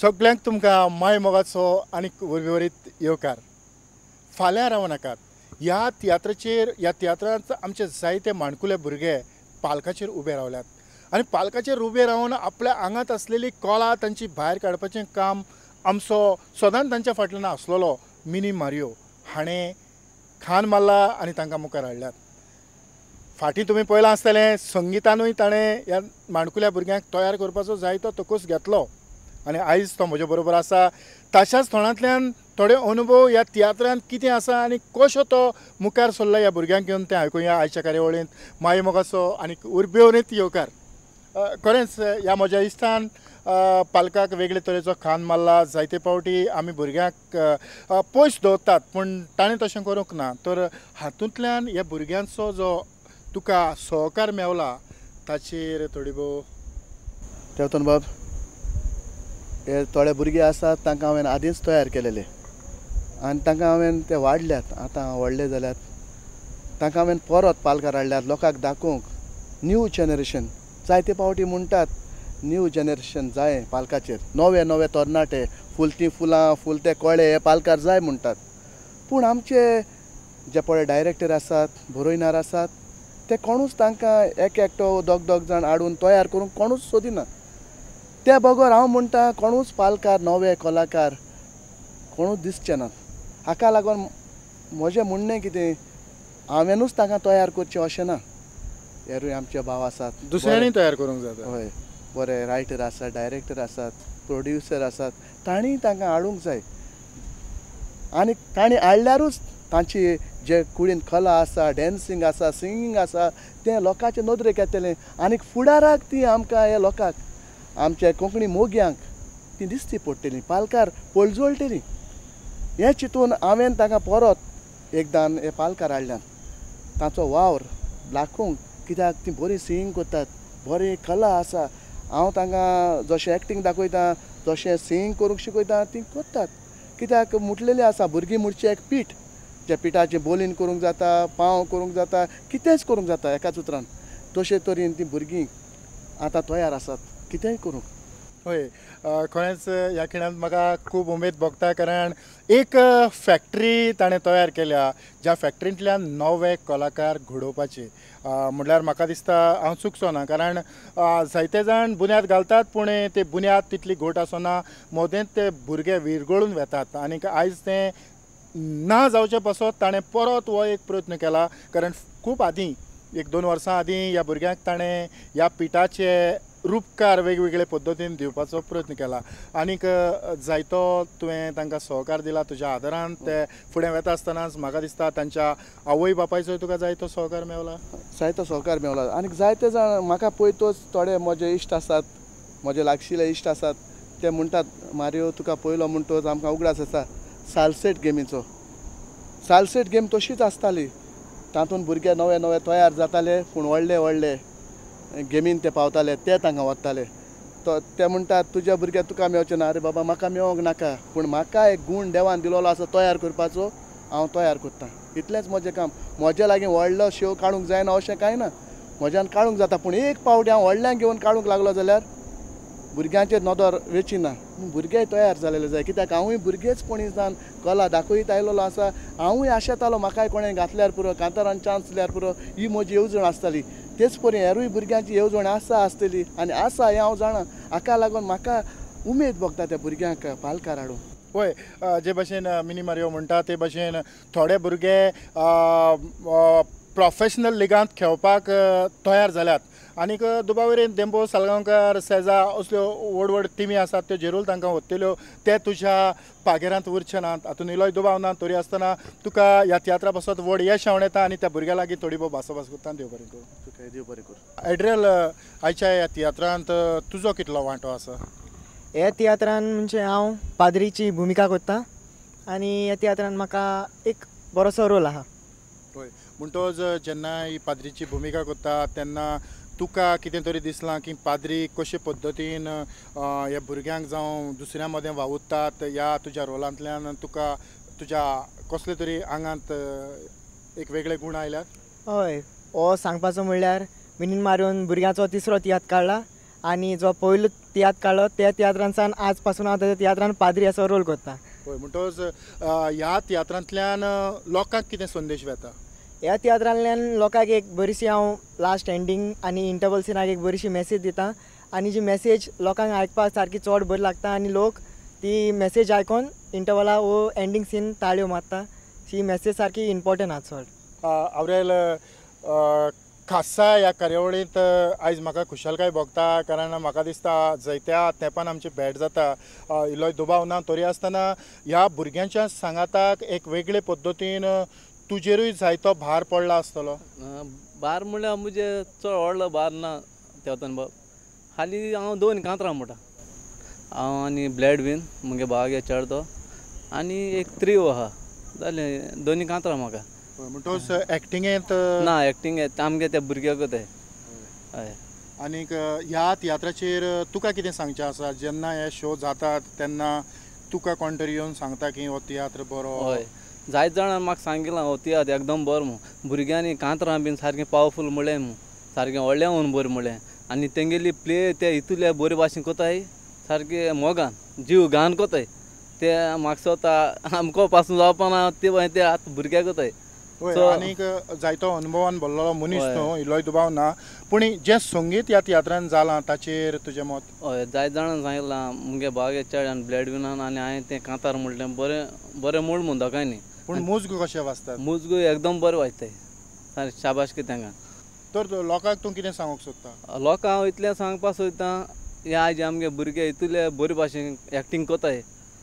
सगळ्यांक तुमकां माय मोगाचो आनी वरवीवरीत येवकार. फाल्यां रावं नाकात. ह्या तियात्रांत आमचे जायते माणकुले भुरगे पालकाचेर उबे रावल्यात आनी पालकाचेर उबे रावन आपल्या आंगात असलेली कला तांची भायर काडपाचें काम आमचो सदांच तांच्या फाटल्यान आसलेलो मिनी मारियो हाणें खान मारला आनी तांकां मुखार हाडल्यात. फाटीं तुमी पळयलां आसतलें संगितानूय ताणें ह्या माणकुल्या भुरग्यांक तयार करपाचो जायतो तोकूस घेतलो आनी आयज तो म्हजे बरोबर आसा. ताच्याच तोंडांतल्यान थोडे अनुभव ह्या तियात्रांत कितें आसा आनी कशो तो मुखार सरला ह्या भुरग्यांक घेवन तें आयकुया आयच्या कार्यावळींत. माय मोगाचो आनी उर्बेवरीत येवकार. खरेंच ह्या म्हज्या इश्टान पालकाक वेगळे तरेचो खान मारला. जायते फावटी आमी भुरग्यांक पयस दवरतात पूण ताणें तशें करूंक ना. तर हातूंतल्यान ह्या भुरग्यांचो जो तुका सहकार मेवला ताचेर थोडी भोव तेवतन बाब हे थोडे भुरगे आसात तांकां हांवें आदींच तयार केलेले आनी तांकां हांवें ते वाडल्यात. आतां व्हडले जाल्यात तांकां हांवें परत पालकार हाडल्यात लोकांक दाखोवंक. न्यू जनरेशन जायते फावटी म्हणटात न्यू जनरेशन जाय पालकाचेर. नवे नवे तरणाटे फुलतीं फुलां फुलते कळे हे पालकार जाय म्हणटात. पूण आमचे जे पळय डायरेक्टर आसात बरोयनार आसात ते कोणूच तांकां एक एकटो दोग जाण हाडून तयार करूंक कोणूच सोदिना. ते बगर हांव म्हणटा कोणूच पालकार नवे कलाकार कोणूच दिसचे नात. हाका लागून म्हजें म्हणणें कितें हांवेनूच तांकां तयार करचें अशें ना. हेरूय आमचे भाव आसात दुसऱ्यांनी तयार करूंक जाता. हय बरे रायटर आसात डायरेक्टर आसात प्रोड्युसर आसात तांणी तांकां हाडूंक जाय आनी तांणी हाडल्यारूच तांची जे कुडीन कला आसा डॅन्सींग आसा सिंगींग आसा तें लोकांचे नदरेक येतलें आनी फुडाराक ती आमकां हे लोकांक आमच्या कोंकणी मोग्यांक ती दिसती पडटलीं पालकार पळजोळटलीं. हें चिंतून हांवें तांकां परत एकदां हे पालकार हाडल्यान तांचो वावर दाखोवंक. कित्याक तीं बरी सिंगींग करतात बरी कला आसा. हांव तांकां जशें एक्टींग दाखयता जशें सिंगींग करूंक शिकयता तीं करतात. कित्याक म्हटलेलें आसा भुरगीं म्हणचे एक पीठ ज्या पिठाचें बोलीन करूंक जाता पांव करूंक जाता कितेंच करूंक जाता एकाच उतरान. तशे तरेन तीं भुरगीं आतां तयार आसात कितेंय करूंक. हय खरेंच ह्या खिणांत म्हाका खूब उमेद भोगता कारण एक फॅक्टरी ताणें तयार केल्या ज्या फॅक्टरींतल्यान नवे कलाकार घडोवपाचे. म्हणल्यार म्हाका दिसता हांव चुकचो ना कारण जायते जाण बुन्याद घालतात पूण ते बुन्याद तितली घट आसना. मोदेंच ते भुरगे विरगळून वेतात आनीक आयज तें ना जावचे पासत ताणें परत हो एक प्रयत्न केला. कारण खूब आदीं 1-2 वर्सां आदीं ह्या भुरग्यांक ताणें ह्या पिठाचे रूपकार वेगवेगळे पद्दतीन दिवपाचो प्रयत्न केला आनीक जायतो तुवें तांकां सहकार दिला तुज्या आदारान ते फुडें वता आसतनाच म्हाका दिसता तांच्या आवय बापायचोय तुका जायतो सहकार मेवला. जायतो सहकार मेवला आनीक जायते जाण म्हाका पळयतोच थोडे म्हजे इश्ट आसात म्हजे लागशिल्ले इश्ट आसात ते म्हणटात मारियो तुका पयलो म्हणटच आमकां उगडास आसा सालसेट गेमीचो. सालसेट गेम तशीच आसताली तातूंत भुरगे नवे नवे तयार जाताले पूण व्हडले व्हडले गेमीन ते पावताले ते तांकां वताले. ते म्हणटात तुज्या भुरग्याक तुका मेवचें ना. अरे बाबा म्हाका मेळोंक नाका पूण म्हाका एक गूण देवान दिलोलो आसा तयार करपाचो हांव तयार करतां. इतलेंच म्हजें काम. म्हजे लागीं व्हडलो शेव काडूंक जायना अशें कांय ना. म्हज्यान काडूंक जाता पूण एक पावटी हांव व्हडल्यांक घेवन काडूंक लागलो जाल्यार भुरग्यांचेर नदर वेचिना. भुरगेय तयार जालेले जाय कित्याक हांवूय भुरगेचपणीसान कला दाखयत आयलोलो आसा. हांवूय आशेतालो म्हाकाय कोणें घातल्यार पुरो कांतारान चान्स दिल्यार पुरो ही म्हजी येवजण आसताली. तेच परी हेरूय भुरग्यांची येवजण आसतली आनी आसा हें हांव जाणा. हाका लागून म्हाका उमेद भोगता त्या भुरग्यांक पालकार हाडून. पळय जे भशेन मिनी मारियो म्हणटा ते भशेन थोडे भुरगे प्रोफेशनल लिगांत खेळपाक तयार जाल्यात आनीक दुबावरीन देंबो सालगांवकार सेजा असल्यो व्हड व्हड टिमी आसात त्यो जेरूल तांकां वतल्यो ते तुज्या पागेरांत उरचे नात. हातून इलोय दुबाव ना. तरी आसतना तुका ह्या तियात्रा पासत व्हड यश हांव येता आनी त्या भुरग्यां लागीं थोडी भोव भासाभास करता. देव बरें करूं. तुका देव बरें करूं. एड्रियल आयच्या ह्या तियात्रांत तुजो कितलो वांटो आसा? हे तियात्रान म्हणजे हांव पाद्रीची भुमिका करतां आनी ह्या तियात्रान म्हाका एक बरोसो रोल आहा. हय म्हणटोच जेन्ना ही पाद्रीची भुमिका करता तेन्ना तुका कितें तरी दिसलां की पाद्री कशे पद्दतीन ह्या भुरग्यांक जावं दुसऱ्या मदें वावुरतात ह्या तुज्या रोलांतल्यान तुका तुज्या कसले तरी आंगांत एक वेगळे गूण आयल्यात? हय हो सांगपाचो म्हणल्यार मिनी मारियोन भुरग्यांचो तिसरो तियात्र काडला आणि जो पयलो तियात्र काडलो त्या तियात्रांसान आज पासून हांव त्या तियात्रान पाद्री असो रोल करता. होय म्हणटच ह्या तियात्रांतल्यान लोकांक कितें संदेश वेता? ह्या तियात्रांतल्यान लोकांक एक बरीशी हांव लास्ट एंडींग आनी इंटरवल सिनाक एक बरीशी मॅसेज दिता आनी जी मॅसेज लोकांक आयकपाक सारकी चड बरी लागता आनी लोक ती मॅसेज आयकून इंटरवला वो एंडींग सीन ताळयो मारता. ही मॅसेज सारकी इम्पॉर्टंट आहा चड. आवरेल खासा ह्या कार्यावळींत आयज म्हाका खुशालकाय भोगता कारण म्हाका दिसता जायत्या तेंपान आमची भेट जाता इल्लोय दुबाव ना तरी आसतना ह्या भुरग्यांच्या सांगाताक एक वेगळे पद्दतीन तुजेरूय जायतो भार पडला आसतलो. भार म्हणल्यार म्हणजे चड व्हडलो भार ना तेवतान बाब हाली हांव 2 कांतरां म्हणटा हांव आनी ब्लॅड बीन मुगे भाव चेडतो आनी एक त्रियो आहा जालें 2 कांतरां म्हाका. म्हणटच एक्टिंगेंत ना एक्टिंग आमगे त्या भुरग्याकूच हय. आनीक ह्या तियात्राचेर तुका कितें सांगचें आसा? जेन्ना हे शो जातात तेन्ना तुका कोण तरी येवन सांगता की हो तियात्र बरो? हय जायत जाणां म्हाका सांगिलां हो तियात्र एकदम बरो म्हणून भुरग्यांनी कांतरां बीन सारकें पावरफूल म्हणलें म्हणून सारकें व्हडलें म्हणून बरें म्हणलें आनी तेंगेली प्ले ते हितूले बरे भाशेन कोताय सारकें मोगान जीव घान कोताय ते म्हाका स्वता आमको पासून जावपा ना ते आतां भुरग्याक कोताय. आनीक जायतो अनुभवान भरलेलो मनीस न्हू इल्लोय दुबाव ना पूण जें संगीत ह्या तियात्रान जालां ताचेर तुजें मत? हय जायत जाणां सांगिलां मुगे भाव चेड्यान ब्लॅड विनान आनी हांवें तें कांतार म्हणलें बरें बरें म्हूण म्हणून दोगांयनी. पूण मुजग कशें वाजतात? मुजग एकदम बरें वाजताय सारकें शाबासकी तांकां. तर लोकांक तूं कितें सांगूंक सोदता? लोकांक हांव इतलें सांगपा सोदतां हे आयज आमगे भुरगे इतले बरे भाशेन एक्टींग कोताय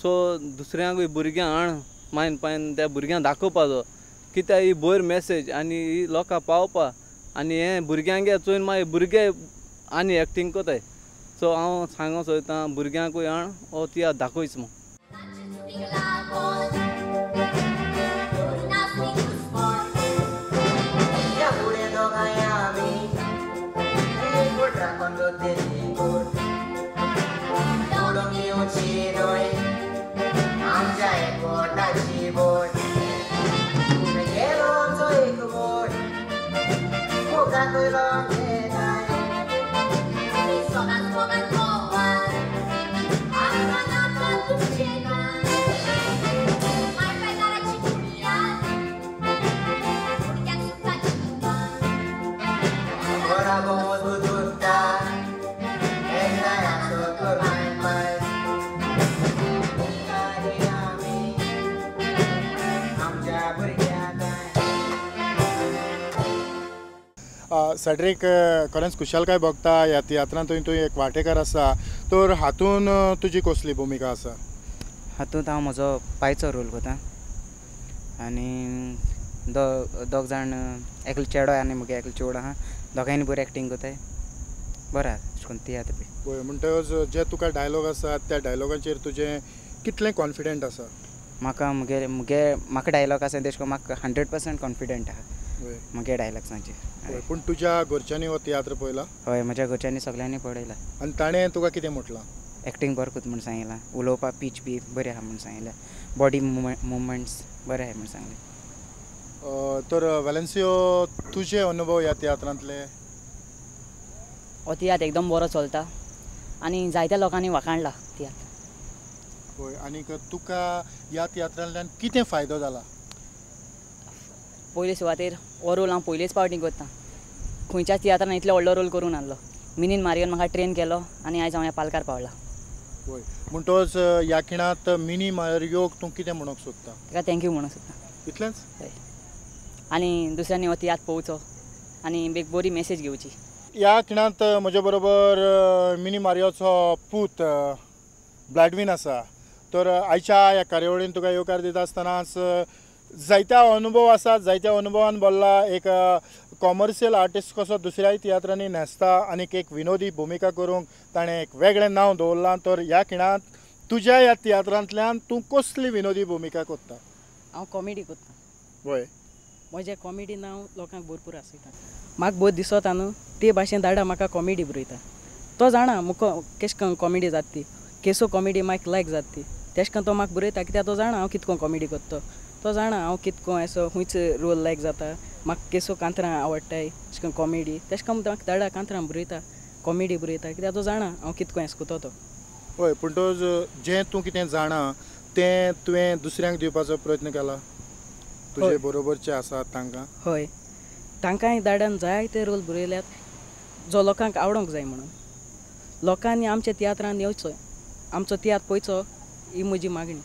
सो दुसऱ्यांकूय भुरग्यां हाड मायन पायन त्या भुरग्यांक दाखोवपाचो कित्याक ही बरी मॅसेज आनी ही लोकांक पावपा आनी हें भुरग्यांक चोयन मागीर भुरगे आनी एक्टींग कोताय सो हांव सांगूंक सोदतां भुरग्यांकूय हाड हो तियात्र दाखोयच म्हूण. सॅड्रीक खरेंच खुशालकाय भोगता ह्या तियात्रांत तूं एक वांटेकार आसा तर हातून तुजी कसली भुमिका आसा? हातूंत हांव म्हजो बायचो रोल करता आनी दोग जाण एकलो चेडो आनी मुगे एकलो चेडूं आहा दोगांयनी बरी एक्टींग कोताय बरें आहा अशें करून तियात्र बी. पळय म्हणटच जे तुका डायलॉग आसात त्या डायलॉगाचेर तुजें कितलें कॉन्फिडंट आसा? म्हाका डायलॉग आसा तेश कोन्न म्हाका 100% कॉन्फिडंट आहा मुगे डायलॉग्सांचेर. पूण तुज्या घरच्यांनी हो तियात्र पळयला? हय म्हज्या घरच्यांनी सगळ्यांनी पळयला. आनी ताणें तुका कितें म्हटलां? एक्टींग बरें कोत म्हूण सांगिलां उलोवपा पीच बी बरी आहा म्हूण सांगिल्लें बॉडी मुवमेंट्स बरे आहाय म्हूण सांगलें. तर वेलेन्सियो तुजे अनुभव ह्या तियात्रांतले? हो तियात्र एकदम बरो चलता आनी जायत्या लोकांनी वाखाणला तियात्र. होय आनीक तुका ह्या तियात्रांतल्यान कितें फायदो जाला? पयले सुवातेर हो रोल हांव पयलेच फावटी करता खंयच्याच तियात्रान इतलो व्हडलो रोल करून नासलो. मिनीन मारियन म्हाका ट्रेन केलो आनी आयज हांव ह्या पालकार पावला. होय म्हणटच ह्या खिणांत मिनी मारियोक तूं कितें म्हणूंक सोदता? ताका थँक्यू म्हणूंक सोदता. इतलेंच? हय आनी दुसऱ्यांनी हो तियात्र पळोवचो आनी एक बरी मॅसेज घेवची. ह्या खिणांत म्हजे बरोबर मिनी मारियोचो पूत ब्लॅडवीन आसा तर आयच्या ह्या कार्यावळीन तुका येवकार दिता आसतनाच जायत्या अनुभव आसात जायत्या अनुभवान भरला एक कॉमर्शियल आर्टिस्ट कसो दुसऱ्याय तियात्रांनी न्हेसता आनीक एक विनोदी भुमिका करूंक ताणें एक वेगळें नांव दवरलां तर ह्या खिणांत तुज्या ह्या तियात्रांतल्यान तूं कसली विनोदी भुमिका करता? हांव कॉमेडी करता. वय म्हजें कॉमेडीन हांव लोकांक भरपूर आसयता. म्हाका बहुत दिसता न्हू ते भाशेन धाडा म्हाका कॉमेडी बरयता. तो जाणा मुको केश करून कॉमेडी जाता ती केसो कॉमेडी म्हाका लायक जाता ती तेश करून तो म्हाका बरयता कित्याक तो जाणा हांव कितको कॉमेडी करता. तो जाणा हांव कितको असो खंयच रोल लायक जाता म्हाका केसो कांतरां आवडटाय अशें करून कॉमेडी तेश करून म्हाका धाडा कांतरां बरयता कॉमेडी बरयता कित्याक तो जाणा हांव कितको हें कोतो तो. हय पूण तो जें तूं कितें जाणा तें तुवें दुसऱ्यांक दिवपाचो प्रयत्न केला तुजे हय. बरोबरचे आसात तांकां. हय तांकांय दाड्यान जायते रोल बरयल्यात जो लोकांक आवडोंक जाय म्हणून. लोकांनी आमच्या तियात्रान येवचो आमचो तियात्र पळोवचो ही म्हजी मागणी.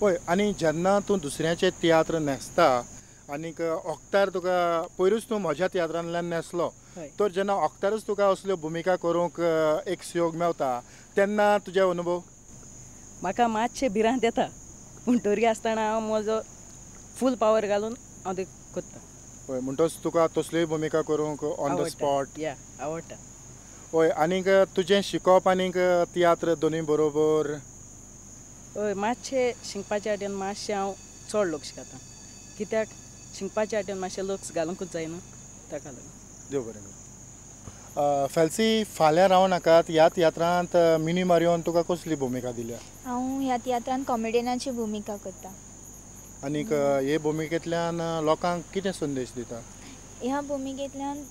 हय आनी जेन्ना तूं दुसऱ्याचें तियात्र न्हेसता आनीक ओक्तार तुका पयरूच तूं म्हज्या तियात्रांतल्यान न्हेसलो हय. तर जेन्ना ओक्तारूच तुका असल्यो भुमिका करूंक एक सुयोग मेवता तेन्ना तुजे अनुभव. म्हाका मातशें भिरांत येता पूण तरी आसतना हांव म्हजो फूल पावर घालून हांव ते करता. हय म्हणटच तुका तसल्योय भुमिका करूंक ऑन द स्पॉट. या आवडटा. हय आनीक तुजें शिकप आनीक तियात्र दोनूय बरोबर. हय मातशें शिंकपाचे वाटेन मातशें हांव चड लक्ष घालतां कित्याक शिंकपाचे वाटेन मातशें लक्ष घालूंकूच जायना ताका लागून. देव बरें करूं. फेल्सी फाल्यां रावं नाकात ह्या तियात्रांत मिनी मारियोन तुका कसली भुमिका दिल्या. हांव ह्या तियात्रांत कॉमेडियनाची भुमिका करता. आनीक हे भुमिकेंतल्यान लोकांक कितें संदेश दिता. ह्या भुमिकेंतल्यान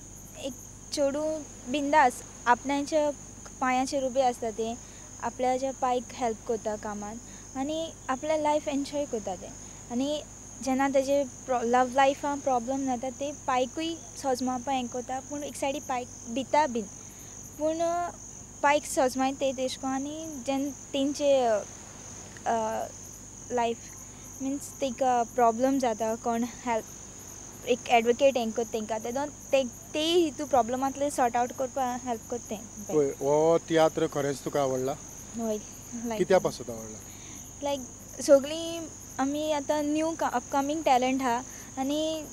एक चेडूं बिंदास आपणाच्या पांयाचेर उबें आसता तें आपल्याच्या पायक हेल्प करता कामांत आनी आपलें लायफ एन्जॉय करता तें. आनी जेन्ना तेजे लव लायफान प्रॉब्लम जाता ते पायकूय सोजमावपा हें करता पूण एक सायडी पायक भिता बीन पूण पायक सोजमायता ते तेश कोन आनी जेन्ना तेंचे लायफ मिन्स तेका प्रॉब्लम जाता कोण हेल्प एक एडवोकेट हें करता तेंकां ते हितू प्रॉब्लमांतले सॉर्ट आवट करपा हेल्प करता. हय हो तियात्र खरेंच तुका आवडला. हय कित्या पासून आवडला. लायक सगळीं आमी आतां न्यू अपकमींग टॅलंट आहा आनी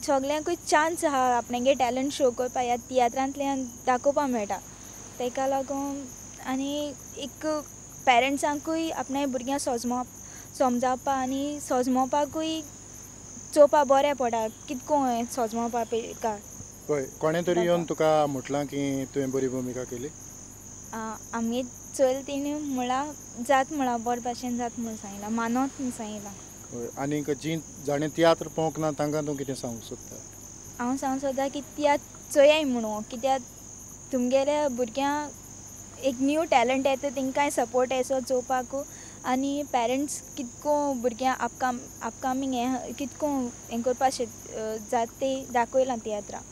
सगल्यांकूय चान्स आहा आपणागे टॅलंट शो करपा ह्या तियात्रांतल्यान दाखोवपा मेळटा ताका लागून. आनी एक पेरंट्सांकूय आपणागे भुरग्यांक समजावपा आनी सोजमोवपाकूय चोवपा बरें पडटा कितको हें सोजमोवपा का. हय कोणें तरी येवन तुका म्हटलां की तुवें बरी भुमिका केली. आमगे चल तेणी म्हणला जात म्हणा बरे भाशेन जात म्हणून सांगलां मानोत म्हूण सांगलां. हय आनीक जीं जाणें तियात्र पळोवंक ना तांकां तूं कितें सांगूंक सोदता. हांव सांगूंक सोदतां की तियात्र चोयाय म्हणून कित्याक तुमगेल्या भुरग्यांक एक न्यू टॅलंट येता तेंकांय सपोर्ट येसो चोवपाकू आनी पेरंट्स कितको भुरग्यां अपकमींग हें कितको हें करपा जाता ते दाखयलां तियात्रां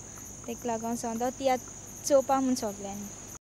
ताका लागून सांगता तियात्र चोवपा म्हूण सगल्यांनी.